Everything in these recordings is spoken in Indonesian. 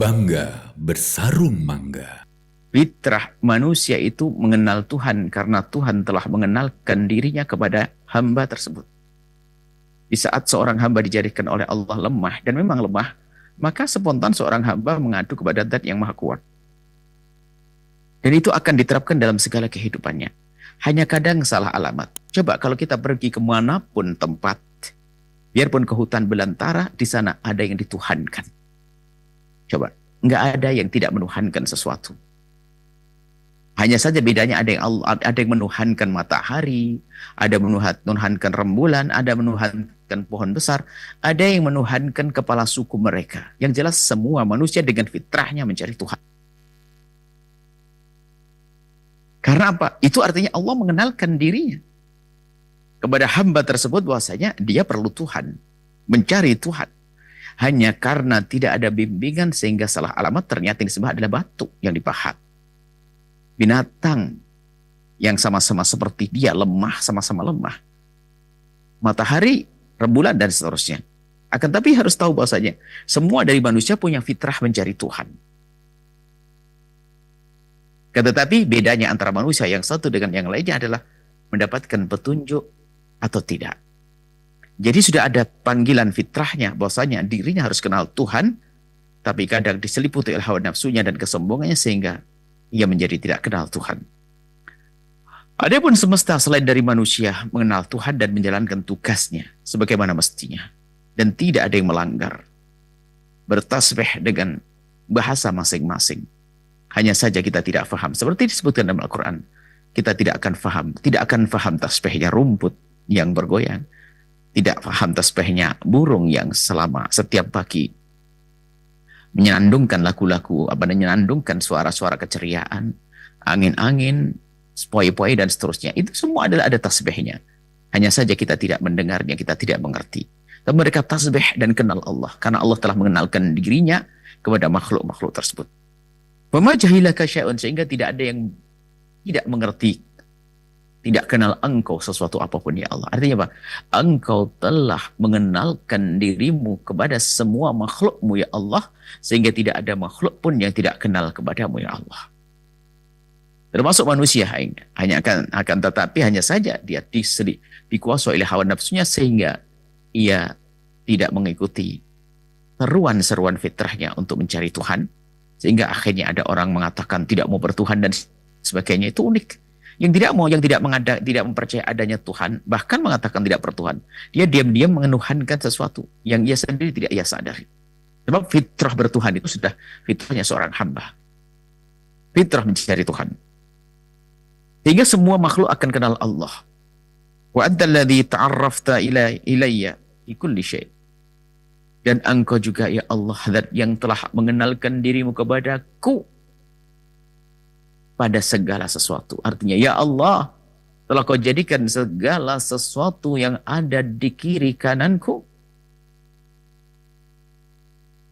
Bangga bersarung mangga. Fitrah manusia itu mengenal Tuhan karena Tuhan telah mengenalkan dirinya kepada hamba tersebut. Di saat seorang hamba dijadikan oleh Allah lemah, dan memang lemah, maka spontan seorang hamba mengadu kepada Zat yang Maha Kuat. Dan itu akan diterapkan dalam segala kehidupannya. Hanya kadang salah alamat. Coba kalau kita pergi kemanapun tempat, biarpun ke hutan belantara, di sana ada yang dituhankan. Coba, nggak ada yang tidak menuhankan sesuatu. Hanya saja bedanya ada yang menuhankan matahari, ada menuhankan rembulan, ada menuhankan pohon besar, ada yang menuhankan kepala suku mereka. Yang jelas semua manusia dengan fitrahnya mencari Tuhan. Karena apa? Itu artinya Allah mengenalkan dirinya kepada hamba tersebut bahwasanya dia perlu Tuhan, mencari Tuhan. Hanya karena tidak ada bimbingan sehingga salah alamat, ternyata yang disembah adalah batu yang dipahat. Binatang yang sama-sama seperti dia lemah, sama-sama lemah. Matahari, rembulan, dan seterusnya. Akan tapi harus tahu bahwasanya semua dari manusia punya fitrah mencari Tuhan. Tetapi bedanya antara manusia yang satu dengan yang lainnya adalah mendapatkan petunjuk atau tidak. Jadi sudah ada panggilan fitrahnya bahwasanya dirinya harus kenal Tuhan, tapi kadang diseliputi oleh hawa nafsunya dan kesombongannya sehingga ia menjadi tidak kenal Tuhan. Adapun semesta selain dari manusia mengenal Tuhan dan menjalankan tugasnya sebagaimana mestinya. Dan tidak ada yang melanggar. Bertasbih dengan bahasa masing-masing. Hanya saja kita tidak faham. Seperti disebutkan dalam Al-Quran. Kita tidak akan faham tasbihnya rumput yang bergoyang. Tidak faham tasbihnya burung yang selama setiap pagi menyenandungkan lagu-lagu, menyenandungkan suara-suara keceriaan, angin-angin, sepoi-poi dan seterusnya. Itu semua adalah ada tasbihnya. Hanya saja kita tidak mendengarnya, kita tidak mengerti. Tapi mereka tasbih dan kenal Allah karena Allah telah mengenalkan dirinya kepada makhluk-makhluk tersebut. Wama jahilaka syai'un, sehingga tidak ada yang tidak mengerti, tidak kenal engkau sesuatu apapun ya Allah. Artinya apa? Engkau telah mengenalkan dirimu kepada semua makhlukmu ya Allah, sehingga tidak ada makhluk pun yang tidak kenal kepadamu ya Allah. Termasuk manusia hanya akan tetapi hanya saja dia dikuasai oleh hawa nafsunya sehingga ia tidak mengikuti seruan-seruan fitrahnya untuk mencari Tuhan, sehingga akhirnya ada orang mengatakan tidak mau bertuhan dan sebagainya. Itu unik. Yang tidak mempercayai adanya Tuhan, bahkan mengatakan tidak bertuhan, dia diam-diam menuhankan sesuatu yang ia sendiri tidak ia sadari. Sebab fitrah bertuhan itu sudah fitrahnya seorang hamba. Fitrah mencari Tuhan. Sehingga semua makhluk akan kenal Allah. Wa antalladzi ta'arrafta ilayya fi kulli syai'. Dan engkau juga ya Allah, zat yang telah mengenalkan dirimu kepadaku pada segala sesuatu. Artinya, ya Allah, telah kau jadikan segala sesuatu yang ada di kiri kananku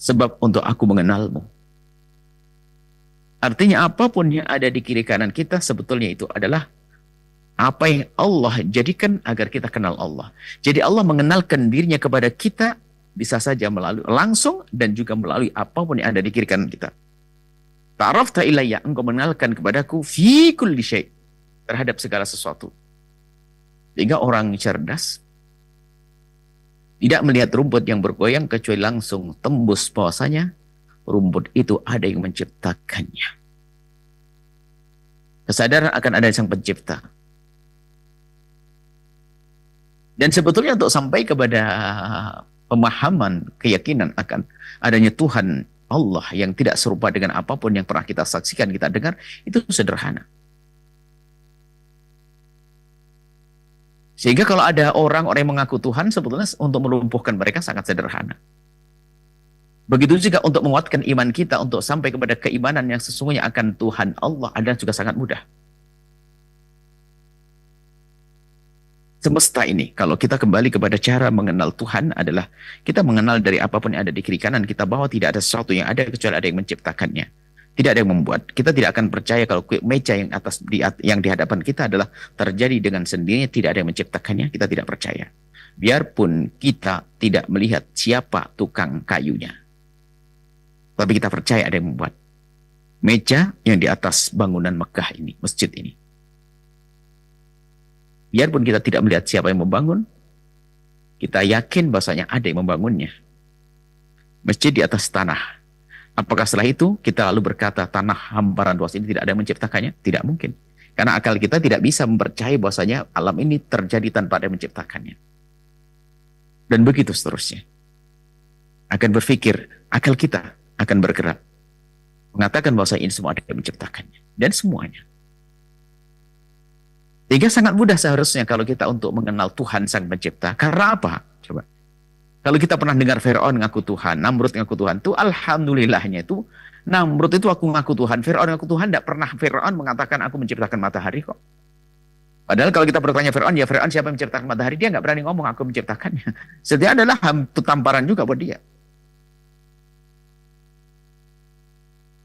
sebab untuk aku mengenalmu. Artinya apapun yang ada di kiri kanan kita sebetulnya itu adalah apa yang Allah jadikan agar kita kenal Allah. Jadi Allah mengenalkan dirinya kepada kita bisa saja melalui langsung dan juga melalui apapun yang ada di kiri kanan kita. Ta'arafta ilayya, engkau mengenalkan kepadaku fi kulli syai', terhadap segala sesuatu. Sehingga orang cerdas tidak melihat rumput yang bergoyang kecuali langsung tembus bahwasanya rumput itu ada yang menciptakannya. Kesadaran akan ada sang pencipta. Dan sebetulnya untuk sampai kepada pemahaman, keyakinan akan adanya Tuhan Allah yang tidak serupa dengan apapun yang pernah kita saksikan, kita dengar, itu sederhana. Sehingga kalau ada orang-orang yang mengaku Tuhan, sebetulnya untuk melumpuhkan mereka sangat sederhana. Begitu juga untuk menguatkan iman kita, untuk sampai kepada keimanan yang sesungguhnya akan Tuhan Allah adalah juga sangat mudah. Semesta ini, kalau kita kembali kepada cara mengenal Tuhan adalah kita mengenal dari apapun yang ada di kiri kanan kita, bahwa tidak ada sesuatu yang ada kecuali ada yang menciptakannya. Tidak ada yang membuat. Kita tidak akan percaya kalau meja yang yang di hadapan kita adalah terjadi dengan sendirinya, tidak ada yang menciptakannya, kita tidak percaya. Biarpun kita tidak melihat siapa tukang kayunya. Tapi kita percaya ada yang membuat. Meja yang di atas bangunan Mekah ini, masjid ini. Biarpun kita tidak melihat siapa yang membangun, kita yakin bahwasanya ada yang membangunnya. Masjid di atas tanah. Apakah setelah itu kita lalu berkata tanah hamparan luas ini tidak ada yang menciptakannya? Tidak mungkin. Karena akal kita tidak bisa mempercayai bahwasanya alam ini terjadi tanpa ada yang menciptakannya. Dan begitu seterusnya. Akan berpikir, akal kita akan bergerak. Mengatakan bahwa ini semua ada yang menciptakannya. Dan semuanya. Sehingga sangat mudah seharusnya kalau kita untuk mengenal Tuhan Sang Pencipta. Karena apa? Coba. Kalau kita pernah dengar Fir'aun ngaku Tuhan, Namrud ngaku Tuhan, itu alhamdulillahnya itu, Namrud itu aku ngaku Tuhan, Fir'aun ngaku Tuhan, tidak pernah Fir'aun mengatakan aku menciptakan matahari kok. Padahal kalau kita bertanya Fir'aun, ya Fir'aun siapa yang menciptakan matahari? Dia nggak berani ngomong aku menciptakannya. Setia adalah tamparan juga buat dia.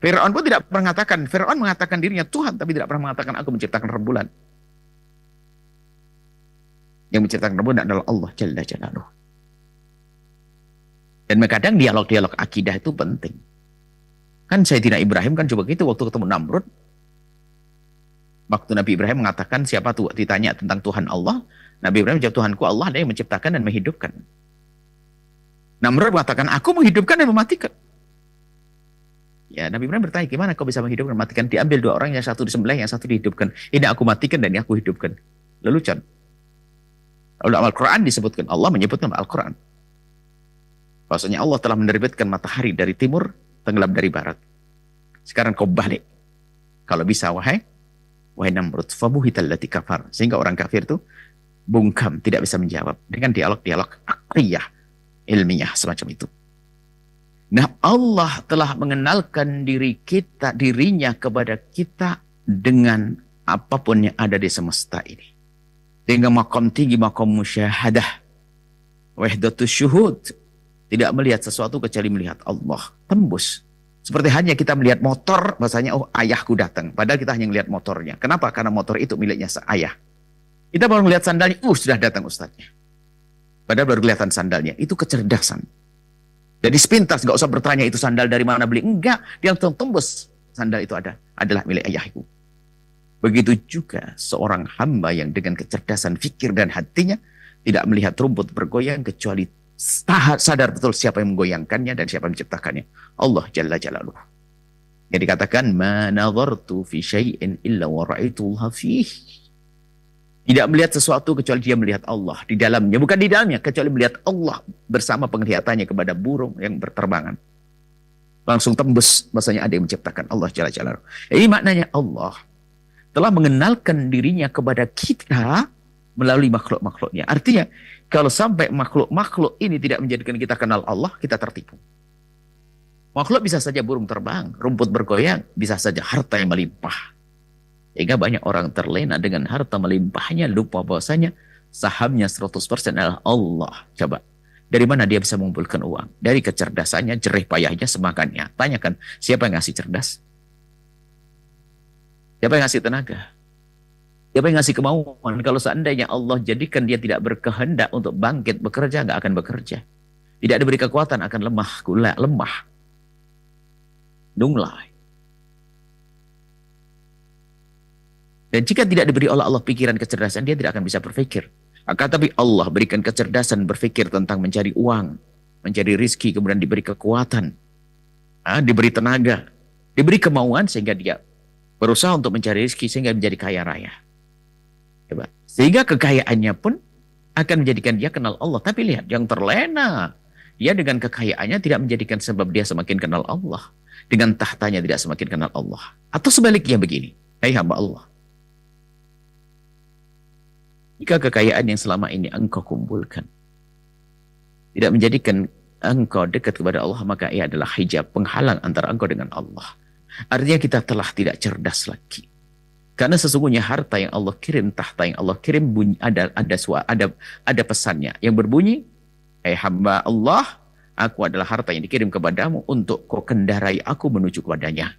Fir'aun pun tidak pernah mengatakan, Fir'aun mengatakan dirinya Tuhan, tapi tidak pernah mengatakan aku menciptakan rembulan. Yang menciptakan rembulan adalah Allah Jalla Jalaluhu. Dan kadang dialog-dialog akidah itu penting. Kan Sayyidina Ibrahim kan coba gitu waktu ketemu Namrud. Waktu Nabi Ibrahim mengatakan siapa tuh ditanya tentang Tuhan Allah, Nabi Ibrahim jawab Tuhanku Allah ada yang menciptakan dan menghidupkan. Namrud mengatakan aku menghidupkan dan mematikan. Ya Nabi Ibrahim bertanya gimana kau bisa menghidupkan dan mematikan? Diambil dua orang yang satu disembelih yang satu dihidupkan. Ini aku matikan dan ini aku hidupkan. Lelucon. Dalam Al-Quran disebutkan Allah menyebutkan Al-Quran. Bahwasanya Allah telah menerbitkan matahari dari timur, tenggelam dari barat. Sekarang kau balik. Kalau bisa wahai Namrud, fabuhital lati kafar. Sehingga orang kafir itu bungkam, tidak bisa menjawab dengan dialog-dialog akliyah, ilmiah semacam itu. Nah, Allah telah mengenalkan dirinya kepada kita dengan apapun yang ada di semesta ini. Dengan makom tinggi, makom musyahadah, wahdatus syuhud. Tidak melihat sesuatu kecuali melihat Allah. Tembus. Seperti hanya kita melihat motor, bahasanya, oh ayahku datang. Padahal kita hanya melihat motornya. Kenapa? Karena motor itu miliknya ayah. Kita baru melihat sandalnya, sudah datang ustadznya. Padahal baru kelihatan sandalnya. Itu kecerdasan. Jadi sepintas, nggak usah bertanya itu sandal dari mana beli. Enggak, dia langsung tembus. Sandal itu adalah milik ayahku. Begitu juga seorang hamba yang dengan kecerdasan fikir dan hatinya tidak melihat rumput bergoyang kecuali sadar betul siapa yang menggoyangkannya dan siapa yang menciptakannya. Allah Jalla Jalaluhu. Yang dikatakan ma nazartu fi syai'in illa wa ra'aitullaha fihi. Tidak melihat sesuatu kecuali dia melihat Allah di dalamnya, bukan di dalamnya, kecuali melihat Allah bersama penglihatannya kepada burung yang berterbangan. Langsung tembus bahasanya ada yang menciptakan Allah Jalla Jalaluhu. Ini maknanya Allah telah mengenalkan dirinya kepada kita melalui makhluk-makhluknya. Artinya, kalau sampai makhluk-makhluk ini tidak menjadikan kita kenal Allah, kita tertipu. Makhluk bisa saja burung terbang, rumput bergoyang, bisa saja harta yang melimpah. Sehingga banyak orang terlena dengan harta melimpahnya, lupa bahwasanya sahamnya 100% adalah Allah. Coba, dari mana dia bisa mengumpulkan uang? Dari kecerdasannya, jerih payahnya, semangatnya. Tanyakan, siapa yang ngasih cerdas? Siapa yang ngasih tenaga? Siapa yang ngasih kemauan? Kalau seandainya Allah jadikan dia tidak berkehendak untuk bangkit bekerja, nggak akan bekerja. Tidak diberi kekuatan, akan lemah, lemah. Lunglai. Dan jika tidak diberi oleh Allah pikiran kecerdasan, dia tidak akan bisa berpikir. Akan tapi Allah berikan kecerdasan berpikir tentang mencari uang, mencari rizki, kemudian diberi kekuatan, diberi tenaga, diberi kemauan sehingga dia berusaha untuk mencari rizki sehingga menjadi kaya raya. Coba. Sehingga kekayaannya pun akan menjadikan dia kenal Allah. Tapi lihat, yang terlena, dia dengan kekayaannya tidak menjadikan sebab dia semakin kenal Allah. Dengan tahtanya tidak semakin kenal Allah. Atau sebaliknya begini, hai hamba Allah. Jika kekayaan yang selama ini engkau kumpulkan tidak menjadikan engkau dekat kepada Allah, maka ia adalah hijab penghalang antara engkau dengan Allah. Artinya kita telah tidak cerdas lagi. Karena sesungguhnya harta yang Allah kirim, tahta yang Allah kirim, ada pesannya yang berbunyi, hai hamba Allah, aku adalah harta yang dikirim kepadamu untuk kau kendarai aku menuju kepadanya.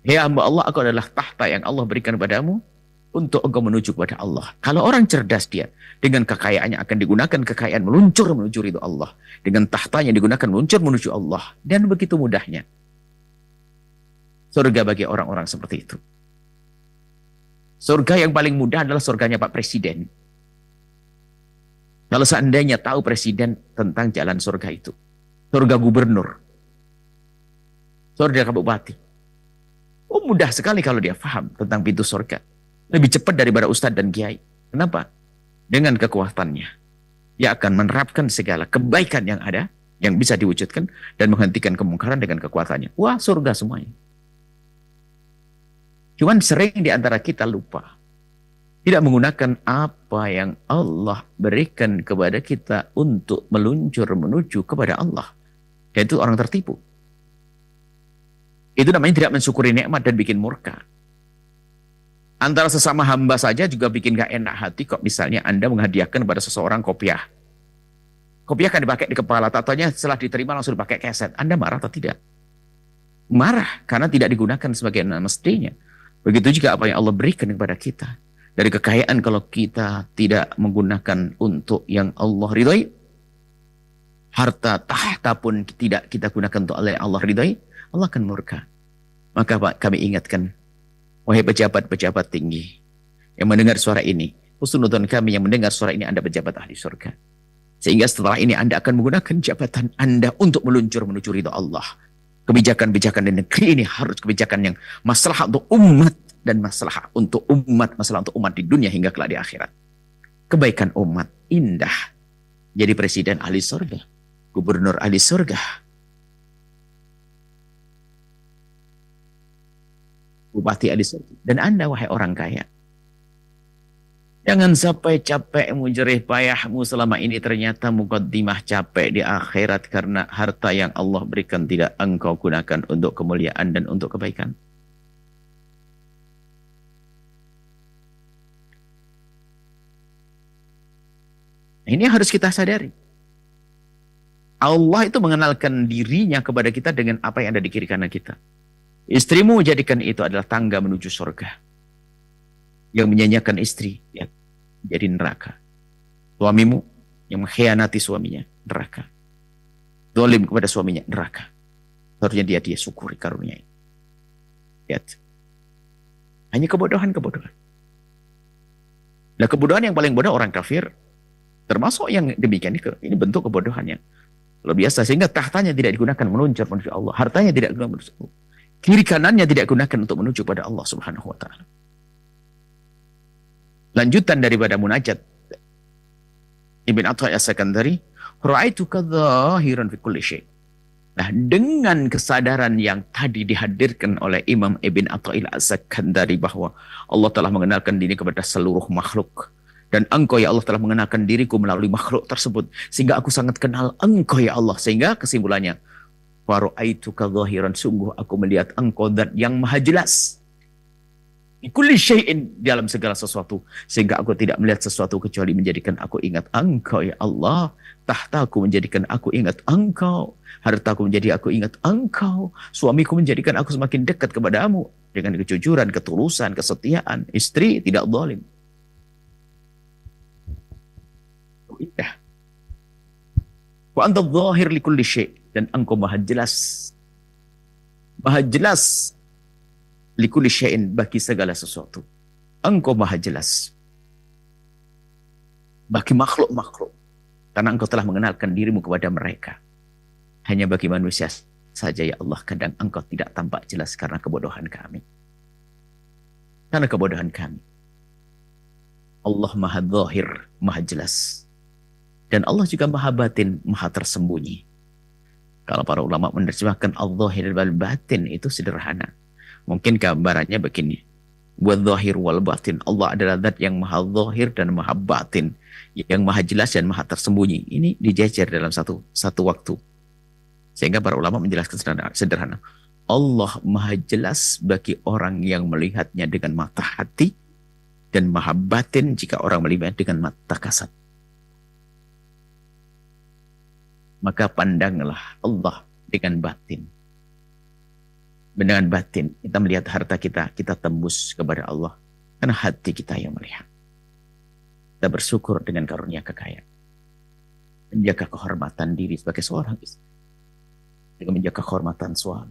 Hai hamba Allah, aku adalah tahta yang Allah berikan kepadamu untuk engkau menuju kepada Allah. Kalau orang cerdas dia, dengan kekayaannya akan digunakan kekayaan meluncur menuju ridho Allah. Dengan tahtanya digunakan meluncur menuju Allah. Dan begitu mudahnya. Surga bagi orang-orang seperti itu. Surga yang paling mudah adalah surganya Pak Presiden. Kalau seandainya tahu Presiden tentang jalan surga itu. Surga gubernur. Surga kabupaten. Oh, mudah sekali kalau dia paham tentang pintu surga. Lebih cepat daripada ustadz dan kiai. Kenapa? Dengan kekuatannya. Dia akan menerapkan segala kebaikan yang ada, yang bisa diwujudkan, dan menghentikan kemungkaran dengan kekuatannya. Wah, surga semuanya. Cuman sering di antara kita lupa. Tidak menggunakan apa yang Allah berikan kepada kita untuk meluncur menuju kepada Allah. Dan itu orang tertipu. Itu namanya tidak mensyukuri nikmat dan bikin murka. Antara sesama hamba saja juga bikin gak enak hati kok misalnya Anda menghadiahkan kepada seseorang kopiah. Kopiah kan dipakai di kepala, tatonya setelah diterima langsung dipakai keset. Anda marah atau tidak? Marah karena tidak digunakan sebagai mestinya. Begitu juga apa yang Allah berikan kepada kita. Dari kekayaan kalau kita tidak menggunakan untuk yang Allah ridhai, harta tahta pun tidak kita gunakan untuk Allah ridhai, Allah akan murka. Maka Pak, kami ingatkan, wahai pejabat-pejabat tinggi yang mendengar suara ini, husnuzon kami yang mendengar suara ini Anda pejabat ahli surga. Sehingga setelah ini Anda akan menggunakan jabatan Anda untuk meluncur menuju ridha Allah. Kebijakan-kebijakan di negeri ini harus kebijakan yang masalah untuk umat dan masalah untuk umat di dunia hingga kelak di akhirat. Kebaikan umat indah. Jadi presiden ahli surga, gubernur ahli surga, bupati ahli surga. Dan Anda wahai orang kaya, jangan sampai capekmu, jerih payahmu selama ini ternyata mukaddimah capek di akhirat karena harta yang Allah berikan tidak engkau gunakan untuk kemuliaan dan untuk kebaikan. Ini harus kita sadari. Allah itu mengenalkan dirinya kepada kita dengan apa yang ada di kiri kanan kita. Istrimu jadikan itu adalah tangga menuju surga. Yang menyanyiakan istri, ya, jadi neraka. Suamimu yang mengkhianati suaminya, neraka. Zalim kepada suaminya, neraka. Harusnya dia syukuri karunia ini. Lihat. Hanya kebodohan-kebodohan. Nah, kebodohan yang paling bodoh orang kafir, termasuk yang demikian ini bentuk kebodohannya. Luar biasa, sehingga tahtanya tidak digunakan meluncur menuju Allah. Hartanya tidak digunakan menuju Allah. Kiri kanannya tidak digunakan untuk menuju pada Allah subhanahu wa ta'ala. Lanjutan daripada munajat Ibn Athaillah As-Sakandari, ra'aituka dhahiran fi kulli syai'. Nah, dengan kesadaran yang tadi dihadirkan oleh Imam Ibn Athaillah As-Sakandari bahwa Allah telah mengenalkan diri kepada seluruh makhluk. Dan engkau ya Allah telah mengenalkan diriku melalui makhluk tersebut. Sehingga aku sangat kenal engkau ya Allah. Sehingga kesimpulannya, Faru'aituka dhahiran, sungguh aku melihat engkau zat yang maha jelas. Kulli syai'in, dalam segala sesuatu. Sehingga aku tidak melihat sesuatu kecuali menjadikan aku ingat engkau ya Allah. Tahtaku menjadikan aku ingat engkau. Hartaku menjadi aku ingat engkau. Suamiku menjadikan aku semakin dekat kepadamu. Dengan kejujuran, ketulusan, kesetiaan. Istri tidak zalim. Indah. Wa anta dhahir li kulli syai', dan engkau maha jelas. Maha jelas li kulli syai'in, bagi segala sesuatu. Engkau maha jelas bagi makhluk-makhluk. Karena engkau telah mengenalkan dirimu kepada mereka. Hanya bagi manusia saja ya Allah, kadang engkau tidak tampak jelas karena kebodohan kami. Karena kebodohan kami. Allah maha dhahir, maha jelas. Dan Allah juga maha batin, maha tersembunyi. Kalau para ulama menerjemahkan al-dhahir wal batin itu sederhana. Mungkin gambarannya begini. Wal-dhahir wal batin. Allah adalah zat yang maha dhahir dan maha batin. Yang maha jelas dan maha tersembunyi. Ini dijejer dalam satu waktu. Sehingga para ulama menjelaskan sederhana. Allah maha jelas bagi orang yang melihatnya dengan mata hati. Dan maha batin jika orang melihatnya dengan mata kasat. Maka pandanglah Allah dengan batin. Dengan batin, kita melihat harta kita, kita tembus kepada Allah. Karena hati kita yang melihat. Kita bersyukur dengan karunia kekayaan. Menjaga kehormatan diri sebagai seorang istri. Dengan menjaga kehormatan suami.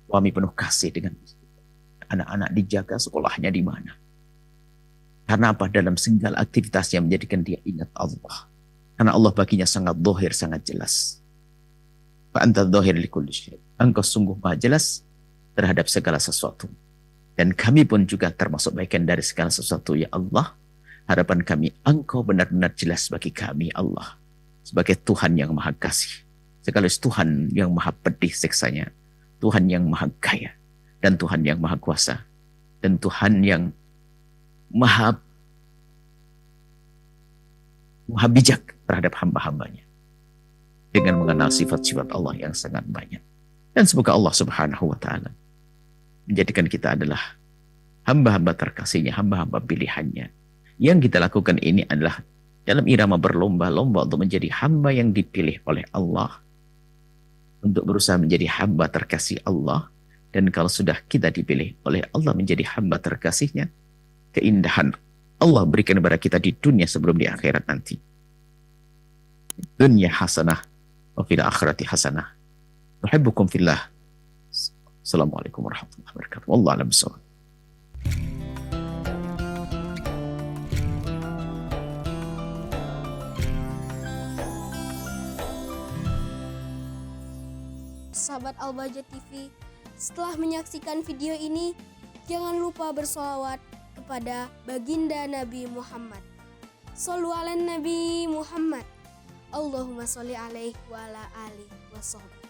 Suami penuh kasih dengan istri. Anak-anak dijaga sekolahnya di mana. Karena apa? Dalam segala aktivitas yang menjadikan dia ingat Allah. Karena Allah baginya sangat zahir, sangat jelas. Fa anta dzahir likulli syai'. Engkau sungguh maha jelas terhadap segala sesuatu. Dan kami pun juga termasuk bagian dari segala sesuatu, ya Allah. Harapan kami, Engkau benar-benar jelas bagi kami, Allah. Sebagai Tuhan yang maha kasih. Sekaligus Tuhan yang maha pedih siksanya. Tuhan yang maha kaya. Dan Tuhan yang maha kuasa. Dan Tuhan yang maha bijak terhadap hamba-hambanya. Dengan mengenal sifat-sifat Allah yang sangat banyak. Dan semoga Allah subhanahu wa ta'ala menjadikan kita adalah hamba-hamba terkasihnya, hamba-hamba pilihannya. Yang kita lakukan ini adalah dalam irama berlomba-lomba untuk menjadi hamba yang dipilih oleh Allah. Untuk berusaha menjadi hamba terkasih Allah. Dan kalau sudah kita dipilih oleh Allah menjadi hamba terkasihnya, keindahan Allah berikan kepada kita di dunia sebelum di akhirat nanti. Dunia hasanah, wa fil akhirati hasanah. Uhibbukum fillah. Assalamualaikum warahmatullahi wabarakatuh. Wallahu a'lam bishawab. Sahabat Al-Bahjah TV, setelah menyaksikan video ini, jangan lupa bersolawat kepada baginda Nabi Muhammad. Shollu ala Nabi Muhammad. Allahumma sholli alaihi wa ala alihi wa sahbihi.